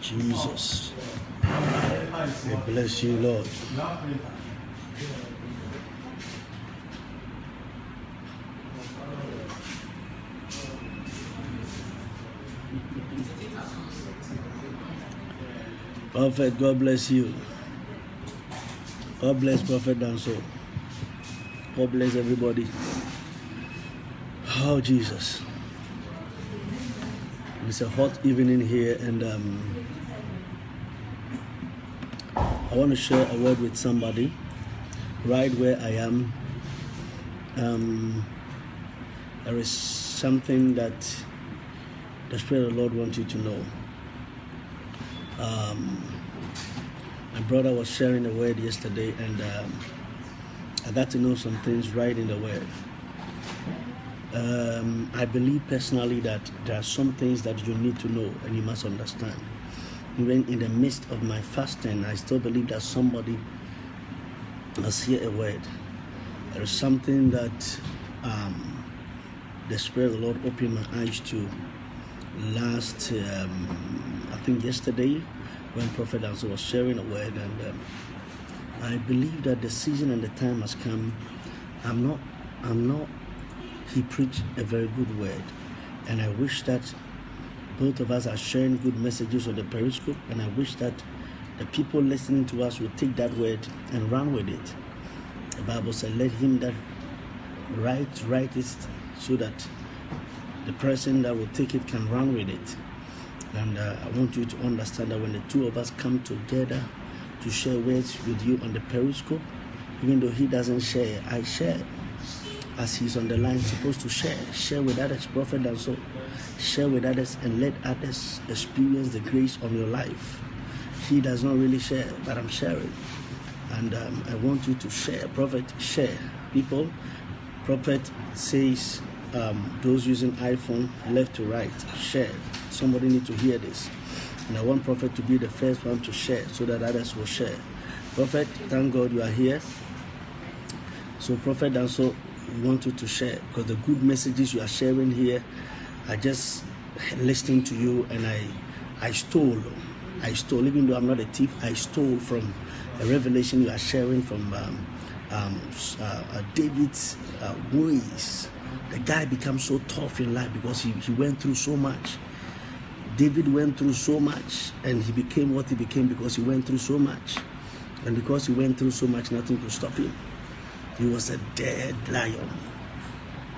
Jesus. We bless you, Lord. Prophet, God bless you. God bless Prophet Danso. God bless everybody. Oh, Jesus. It's a hot evening here, and I want to share a word with somebody right where I am. There is something that the Spirit of the Lord wants you to know. My brother was sharing a word yesterday, and I got to know some things right in the word. I believe personally that there are some things that you need to know and you must understand. Even in the midst of my fasting, I still believe that somebody must hear a word. There is something that the Spirit of the Lord opened my eyes to last, I think yesterday, when Prophet Danso was sharing a word, and I believe that the season and the time has come. He preached a very good word, and I wish that both of us are sharing good messages on the Periscope, and I wish that the people listening to us will take that word and run with it. The Bible said, let him that write it, so that the person that will take it can run with it. And I want you to understand that when the two of us come together to share words with you on the Periscope, even though he doesn't share, I share. As he's on the line, supposed to share with others, Prophet, and so share with others and let others experience the grace on your life. He does not really share, but I'm sharing, and I want you to share. Prophet, share. People, Prophet says, those using iPhone, left to right, share. Somebody need to hear this, and I want Prophet to be the first one to share, so that others will share. Prophet, thank God you are here. So Prophet, and so want you to share, because the good messages you are sharing here, I just listening to you, and I stole, even though I'm not a thief, I stole from a revelation you are sharing from David's ways. The guy becomes so tough in life because he went through so much. David went through so much, and he became what he became because he went through so much. And because he went through so much, nothing could stop him. He was a dead lion.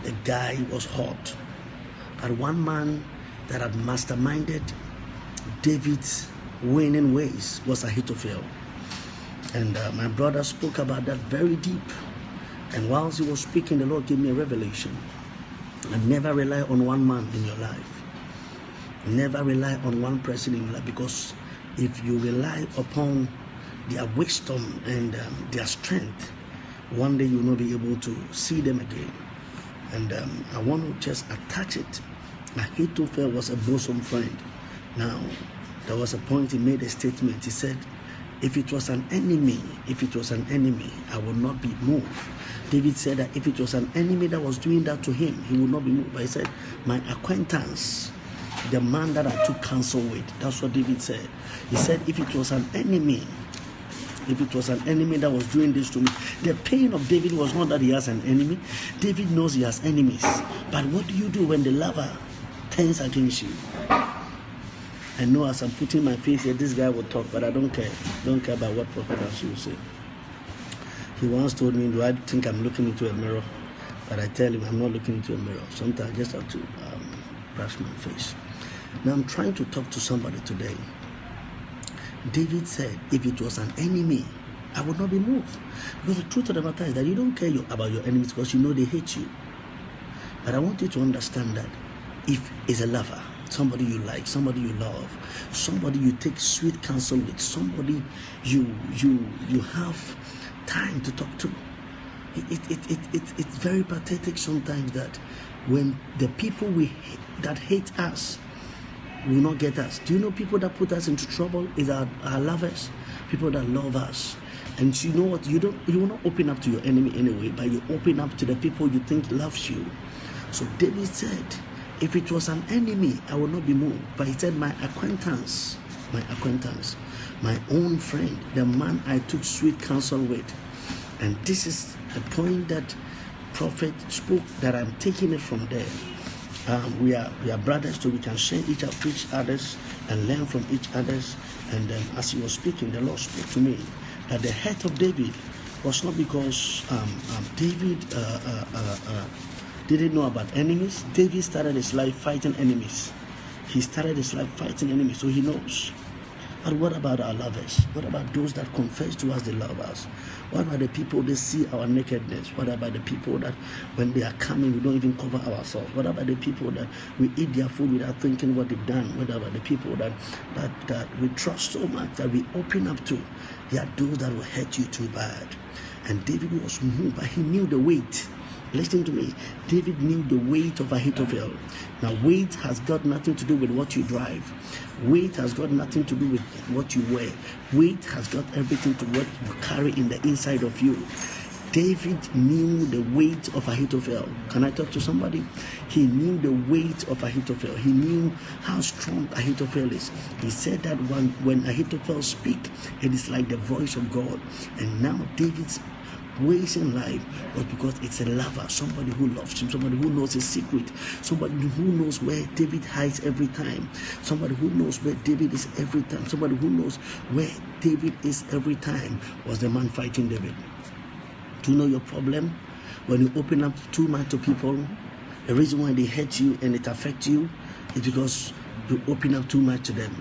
The guy was hot. But one man that had masterminded David's winning ways was Ahithophel. And my brother spoke about that very deep. And whilst he was speaking, the Lord gave me a revelation. And never rely on one man in your life. Never rely on one person in your life, because if you rely upon their wisdom and their strength, one day you will not be able to see them again. And I want to just attach it. Ahithophel was a bosom friend. Now, there was a point he made a statement. He said, if it was an enemy, I would not be moved. David said that if it was an enemy that was doing that to him, he would not be moved. But he said, my acquaintance, the man that I took counsel with, that's what David said. He said, if it was an enemy that was doing this to me, the pain of David was not that he has an enemy. David knows he has enemies. But what do you do when the lover turns against you? I know as I'm putting my face here, this guy will talk, but I don't care. Don't care about what Prophet Danso will say. He once told me, do I think I'm looking into a mirror? But I tell him I'm not looking into a mirror. Sometimes I just have to brush my face. Now I'm trying to talk to somebody today. David said, if it was an enemy, I would not be moved. Because the truth of the matter is that you don't care about your enemies because you know they hate you. But I want you to understand that if it's a lover, somebody you like, somebody you love, somebody you take sweet counsel with, somebody you have time to talk to, it's very pathetic sometimes that when the people that hate us will not get us. Do you know people that put us into trouble is our lovers, people that love us. And you know what? You will not open up to your enemy anyway, but you open up to the people you think loves you. So David said, If it was an enemy, I would not be moved. But he said, my acquaintance, my own friend, the man I took sweet counsel with. And this is the point that prophet spoke, that I'm taking it from there. We are brothers, so we can share each others and learn from each others. And as he was speaking, the Lord spoke to me that the head of David was not because David didn't know about enemies. David started his life fighting enemies. He started his life fighting enemies, so he knows. But what about our lovers? What about those that confess to us they love us? What about the people that see our nakedness? What about the people that when they are coming, we don't even cover ourselves? What about the people that we eat their food without thinking what they've done? What about the people that we trust so much, that we open up to? They are those that will hurt you too bad. And David was moved, but he knew the weight. Listen to me. David knew the weight of Ahithophel. Now, weight has got nothing to do with what you drive. Weight has got nothing to do with what you wear. Weight has got everything to what you carry in the inside of you. David knew the weight of Ahithophel. Can I talk to somebody? He knew the weight of Ahithophel. He knew how strong Ahithophel is. He said that when Ahithophel speaks, it is like the voice of God. And now David's ways in life was because it's a lover, somebody who loves him, somebody who knows his secret, somebody who knows where David hides every time, somebody who knows where David is every time, somebody who knows where David is every time, was the man fighting David. Do you know your problem? When you open up too much to people, the reason why they hurt you and it affects you is because you open up too much to them.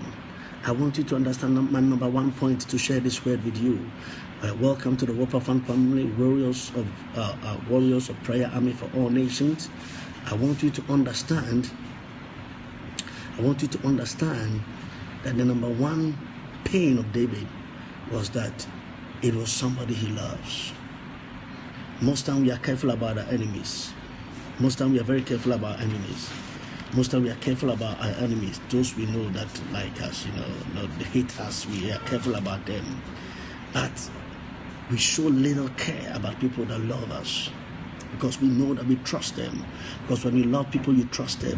I want you to understand my number one point to share this word with you. Welcome to the Whopper Fan family, warriors of prayer army for all nations. I want you to understand that the number one pain of David was that it was somebody he loves. Most time we are careful about our enemies. Most time we are very careful about our enemies. Most time we are careful about our enemies. Those we know that like us, they hate us. We are careful about them. But we show little care about people that love us, because we know that we trust them. Because when you love people, you trust them.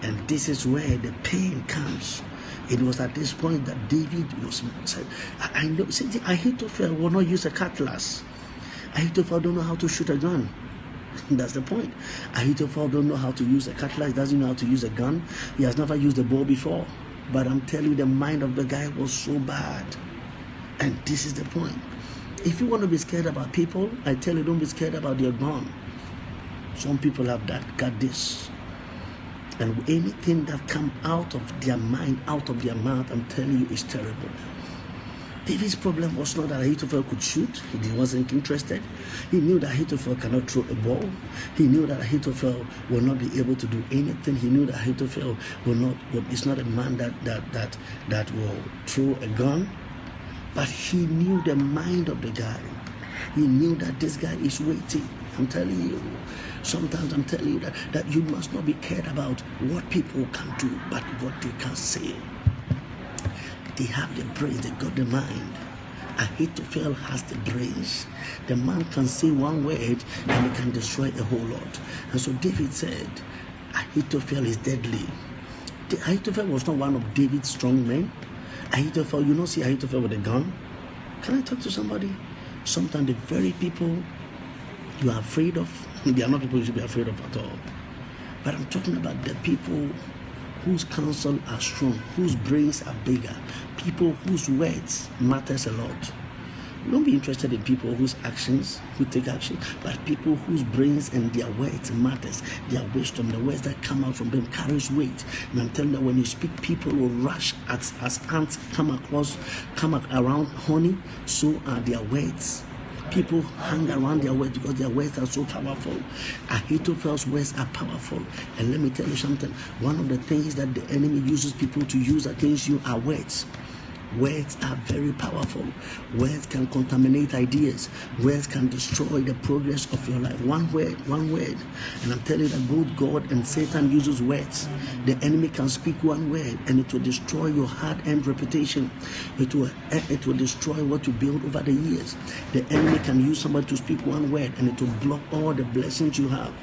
And this is where the pain comes. It was at this point that David said, I know, Ahithophel will not use a cutlass. Ahithophel don't know how to shoot a gun. That's the point. Ahithophel don't know how to use a cutlass, doesn't know how to use a gun. He has never used a bow before. But I'm telling you, the mind of the guy was so bad. And this is the point. If you want to be scared about people, I tell you, don't be scared about your gun. Some people have got this. And anything that comes out of their mind, out of their mouth, I'm telling you, is terrible. David's problem was not that Ahithophel could shoot. He wasn't interested. He knew that Ahithophel cannot throw a ball. He knew that Ahithophel will not be able to do anything. He knew that Ahithophel is not a man that will throw a gun. But he knew the mind of the guy. He knew that this guy is waiting. I'm telling you, sometimes I'm telling you that you must not be cared about what people can do, but what they can say. They have the brains, they got the mind. Ahithophel has the brains. The man can say one word and he can destroy a whole lot. And so David said, Ahithophel is deadly. Ahithophel was not one of David's strong men. Ahithophel, you don't see Ahithophel with a gun. Can I talk to somebody? Sometimes the very people you are afraid of, they are not people you should be afraid of at all. But I'm talking about the people whose counsel are strong, whose brains are bigger, people whose words matters a lot. Don't be interested in people whose actions, who take action, but people whose brains and their words matters, their wisdom, the words that come out from them carries weight. And I'm telling you that when you speak, people will rush as ants come around honey, so are their words. People hang around their words because their words are so powerful. Ahithophel's words are powerful. And let me tell you something. One of the things that the enemy uses people to use against you are words. Words are very powerful. Words can contaminate ideas. Words can destroy the progress of your life. One word. And I'm telling you that both God and Satan uses words. The enemy can speak one word and it will destroy your hard-earned reputation. It will destroy what you built over the years. The enemy can use somebody to speak one word and it will block all the blessings you have.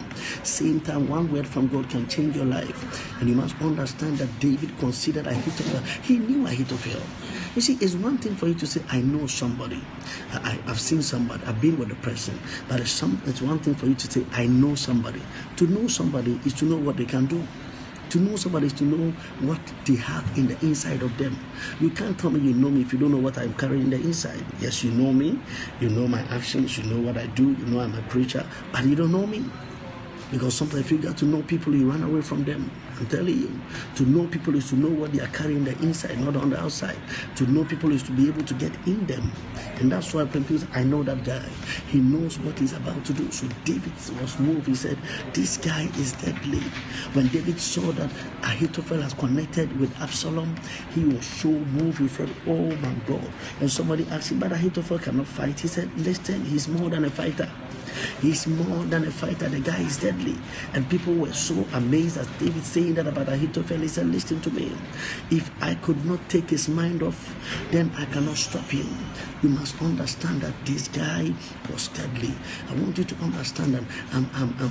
Same time, one word from God can change your life. And you must understand that David considered Ahithophel. He knew Ahithophel. You see, it's one thing for you to say, I know somebody. I've seen somebody. I've been with the person. But it's one thing for you to say, I know somebody. To know somebody is to know what they can do. To know somebody is to know what they have in the inside of them. You can't tell me you know me if you don't know what I'm carrying in the inside. Yes, you know me. You know my actions. You know what I do. You know I'm a preacher. But you don't know me. Because sometimes if you got to know people, you run away from them. I'm telling you, to know people is to know what they are carrying the inside, not on the outside. To know people is to be able to get in them. And that's why when people say, I know that guy, he knows what he's about to do. So David was moved. He said, this guy is deadly. When David saw that Ahithophel has connected with Absalom, he was so moved. He said, oh my God. And somebody asked him, but Ahithophel cannot fight. He said, listen, he's more than a fighter. He's more than a fighter. The guy is deadly. And people were so amazed at David saying that about Ahithophel. He said, listen to me. If I could not take his mind off, then I cannot stop him. You must understand that this guy was deadly. I want you to understand that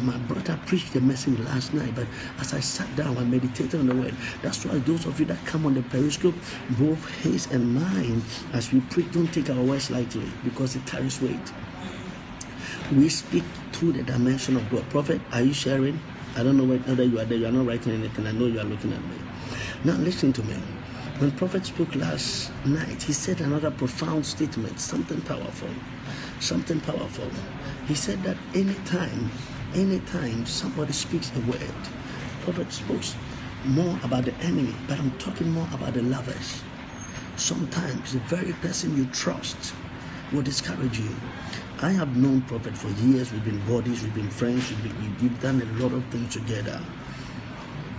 my brother preached the message last night, but as I sat down and meditated on the word, that's why those of you that come on the Periscope, both his and mine, as we preach, don't take our words lightly because it carries weight. We speak through the dimension of God. Prophet, are you sharing? I don't know whether you are there. You are not writing anything. I know you are looking at me. Now listen to me. When Prophet spoke last night, he said another profound statement, something powerful. Something powerful. He said that anytime somebody speaks a word, Prophet spoke more about the enemy, but I'm talking more about the lovers. Sometimes the very person you trust will discourage you. I have known Prophet for years. We've been buddies, we've been friends, we've done a lot of things together.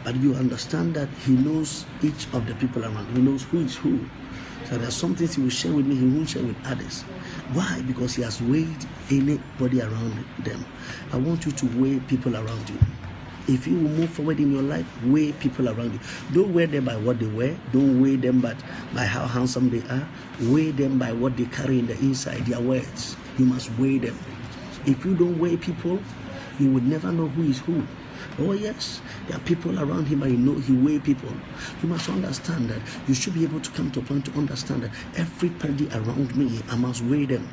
But you understand that he knows each of the people around. He knows who is who. So there's some things he will share with me, he won't share with others. Why? Because he has weighed anybody around them. I want you to weigh people around you. If you will move forward in your life, weigh people around you. Don't weigh them by what they wear. Don't weigh them by how handsome they are. Weigh them by what they carry in the inside, their words. You must weigh them. If you don't weigh people, you would never know who is who. Oh yes, there are people around him, but you know he weighs people. You must understand that you should be able to come to a point to understand that everybody around me, I must weigh them.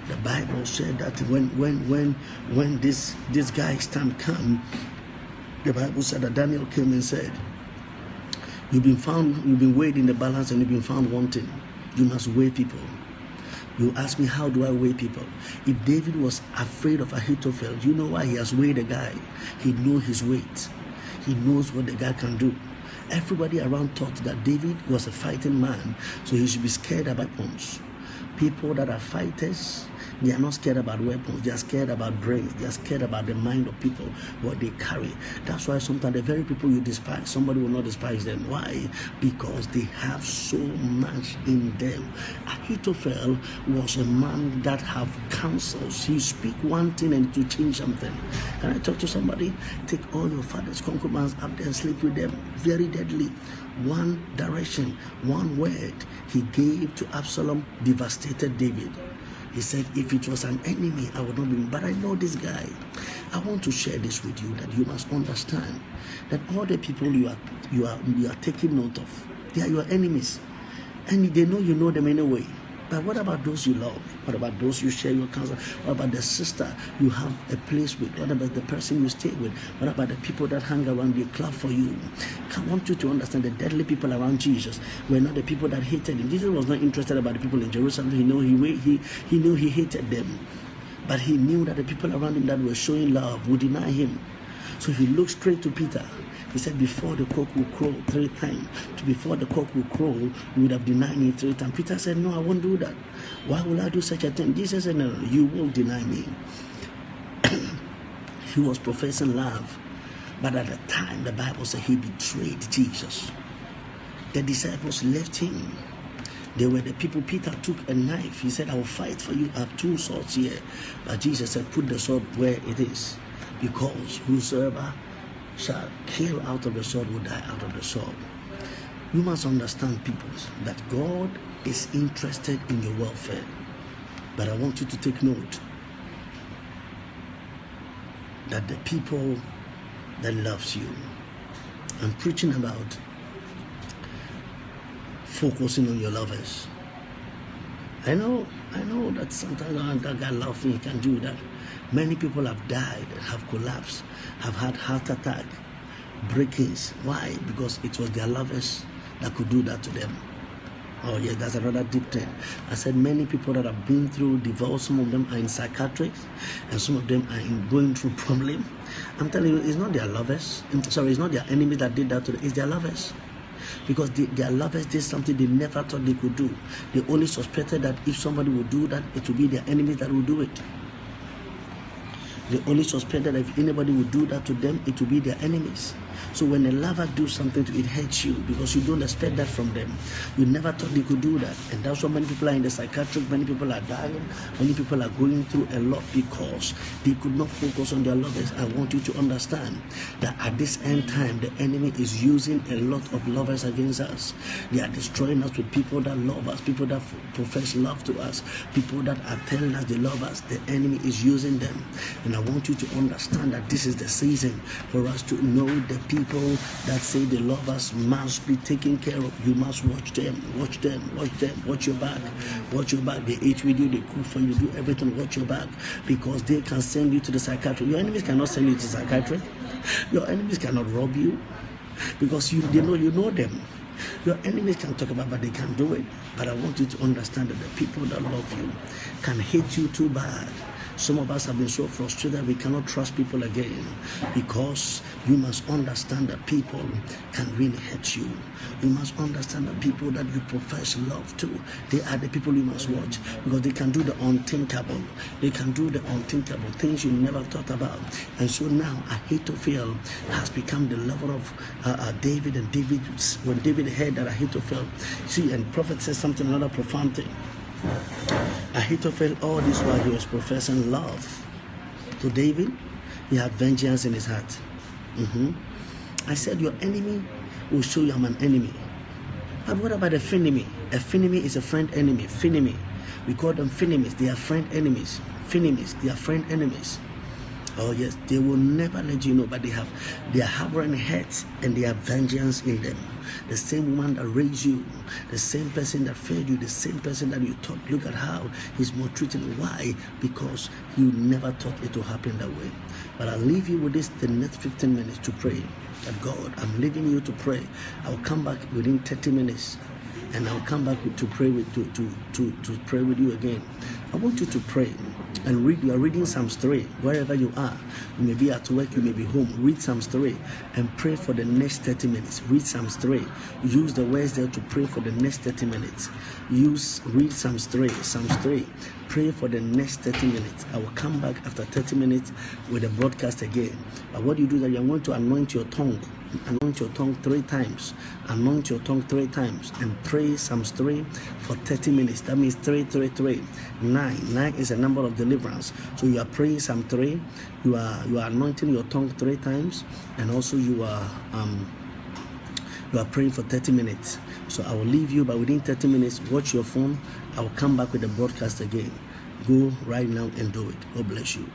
The Bible said that when this guy's time come, the Bible said that Daniel came and said, you've been weighed in the balance and you've been found wanting. You must weigh people. You ask me, how do I weigh people? If David was afraid of Ahithophel, you know why? He has weighed the guy. He knows his weight. He knows what the guy can do. Everybody around thought that David was a fighting man, so he should be scared about weapons. People that are fighters, they are not scared about weapons. They are scared about brains. They are scared about the mind of people, what they carry. That's why sometimes the very people you despise, somebody will not despise them. Why? Because they have so much in them. Ahithophel was a man that have counsels. He speak one thing and to change something. Can I talk to somebody? Take all your father's concubines up there and sleep with them. Very deadly. One direction, one word he gave to Absalom devastated David. He said, if it was an enemy, I would not be. But I know this guy. I want to share this with you, that you must understand that all the people you are taking note of, they are your enemies. And they know you know them anyway. But what about those you love? What about those you share your counsel? What about the sister you have a place with? What about the person you stay with? What about the people that hang around you, clap for you? I want you to understand the deadly people around Jesus were not the people that hated him. Jesus was not interested about the people in Jerusalem. He knew he hated them. But he knew that the people around him that were showing love would deny him. So he looked straight to Peter. He said, before the cock will crow 3 times, before the cock will crow, you would have denied me 3 times. Peter said, no, I won't do that. Why will I do such a thing? Jesus said, no, you will deny me. He was professing love. But at the time, the Bible said he betrayed Jesus. The disciples left him. They were the people. Peter took a knife. He said, I will fight for you. I have 2 swords here. But Jesus said, put the sword where it is. Because whosoever shall kill out of the sword will die out of the sword. You must understand, people, that God is interested in your welfare. But I want you to take note that the people that loves you, I'm preaching about focusing on your lovers. I know that sometimes that guy loves me, he can do that. Many people have died, have collapsed, have had heart attack, break-ins. Why? Because it was their lovers that could do that to them. Oh yeah, that's another deep thing. I said many people that have been through divorce, some of them are in psychiatrics, and some of them are going through problem. I'm telling you, it's not their lovers. It's not their enemy that did that to them. It's their lovers. Because their lovers did something they never thought they could do. They only suspected that if somebody would do that, it would be their enemy that would do it. They only suspected that if anybody would do that to them, it would be their enemies. So when a lover do something to it, hurts you because you don't expect that from them. You never thought they could do that. And that's why many people are in the psychiatric, many people are dying, many people are going through a lot because they could not focus on their lovers. I want you to understand that at this end time, the enemy is using a lot of lovers against us. They are destroying us with people that love us, people that profess love to us, people that are telling us they love us. The enemy is using them. And I want you to understand that this is the season for us to know the people that say they love us must be taken care of. You must watch them, watch your back, watch your back. They eat with you, they cook for you, do everything, watch your back, because they can send you to the psychiatrist. Your enemies cannot send you to the psychiatrist. Your enemies cannot rob you because you know them. Your enemies can talk about, but they can't do it. But I want you to understand that the people that love you can hate you too bad. Some of us have been so frustrated we cannot trust people again, because you must understand that people can really hurt you. You must understand that people that you profess love to, they are the people you must watch, because they can do the unthinkable. They can do the unthinkable things you never thought about. And so now Ahithophel has become the lover of David. And David, when David heard that Ahithophel, see, and prophet says something, another profound thing. Ahithophel, all this while he was professing love to David, he had vengeance in his heart. I said, your enemy will show you I'm an enemy. But what about a frenemy? A frenemy is a friend enemy. Frenemy, we call them frenemies. They are friend enemies. Frenemies, they are friend enemies. Oh yes, they will never let you know, but they are harboring hate and they have vengeance in them. The same woman that raised you, the same person that fed you, the same person that you thought, look at how he's maltreating you. Why? Because you never thought it would happen that way. But I'll leave you with this the next 15 minutes to pray. That God, I'm leaving you to pray. I'll come back within 30 minutes. And I'll come back to pray with to pray with you again. I want you to pray and read. You are reading Psalms 3 wherever you are. You may be at work, you may be home. Read Psalms 3 and pray for the next 30 minutes. Read Psalms 3. Use the words there to pray for the next 30 minutes. Read Psalms 3. Psalms 3. Pray for the next 30 minutes. I will come back after 30 minutes with a broadcast again. But what you do is that you are going to anoint your tongue. Anoint your tongue 3 times. Anoint your tongue 3 times and pray Psalms 3 for 30 minutes. That means 3, 3, 3. 9. 9 is a number of deliverance. So you are praying Psalm 3. You are anointing your tongue 3 times, and also you are praying for 30 minutes. So I will leave you, but within 30 minutes, watch your phone. I will come back with the broadcast again. Go right now and do it. God bless you.